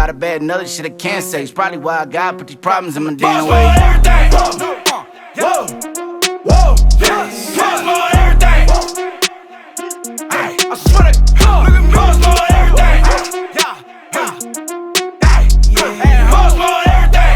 lot of bad knowledge shit I can't say. It's probably why I got put these problems in my damn Pause way. for everything. Whoa, whoa, yes. Pause for everything. Ay, I swear to God, pause for everything. Yeah, pause for everything.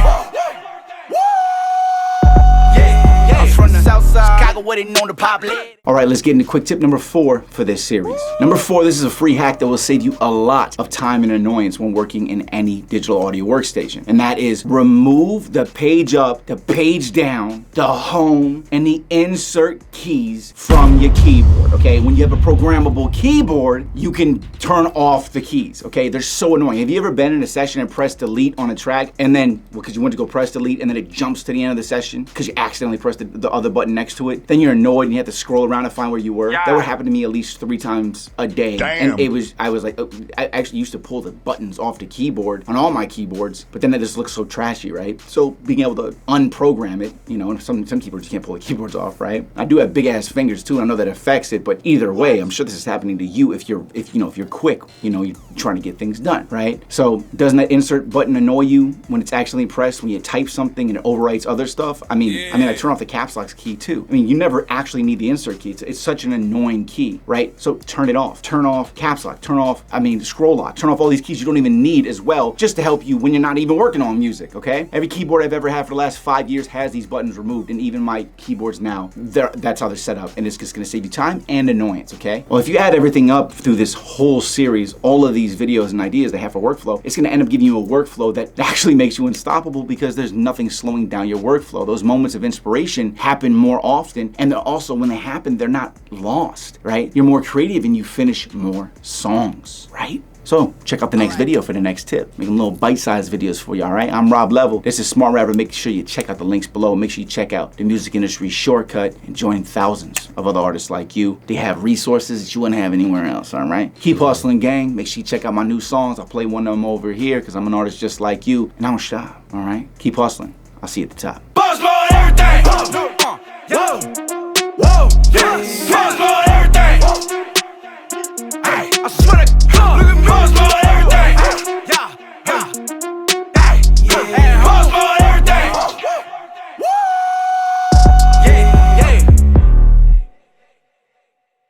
Yeah, I'm from the south side, Chicago, where they known to pop lit. All right, let's get into quick tip number 4 for this series. Number 4, this is a free hack that will save you a lot of time and annoyance when working in any digital audio workstation. And that is remove the page up, the page down, the home, and the insert keys from your keyboard, okay? When you have a programmable keyboard, you can turn off the keys, okay? They're so annoying. Have you ever been in a session and pressed delete on a track and then, because you went to go press delete and then it jumps to the end of the session because you accidentally pressed the other button next to it? Then you're annoyed and you have to scroll around to find where you were. That would happen to me at least 3 times a day. Damn. And I was like, I actually used to pull the buttons off the keyboard on all my keyboards, but then that just looks so trashy, right? So being able to unprogram it, you know, and some keyboards you can't pull the keyboards off, right? I do have big ass fingers too, and I know that affects it, but either way, I'm sure this is happening to you if you're quick, you know, you're trying to get things done, right? So doesn't that insert button annoy you when it's actually pressed, when you type something and it overwrites other stuff? I mean, I turn off the caps lock key too. I mean, you never actually need the insert key. It's such an annoying key, right? So turn it off. Turn off caps lock. Turn off, scroll lock. Turn off all these keys you don't even need as well, just to help you when you're not even working on music, okay? Every keyboard I've ever had for the last 5 years has these buttons removed, and even my keyboards now, that's how they're set up, and it's just gonna save you time and annoyance, okay? Well, if you add everything up through this whole series, all of these videos and ideas they have for workflow, it's gonna end up giving you a workflow that actually makes you unstoppable because there's nothing slowing down your workflow. Those moments of inspiration happen more often, and they're also, when they happen, they're not lost, right? You're more creative and you finish more songs, right? So check out the next video for the next tip. Making little bite-sized videos for you, all right? I'm Rob Level. This is Smart Rapper. Make sure you check out the links below. Make sure you check out the Music Industry Shortcut and join thousands of other artists like you. They have resources that you wouldn't have anywhere else, all right? Keep hustling, gang. Make sure you check out my new songs. I'll play one of them over here because I'm an artist just like you, and I don't stop, all right? Keep hustling. I'll see you at the top. Pause for everything. Whoa, yes. Pause for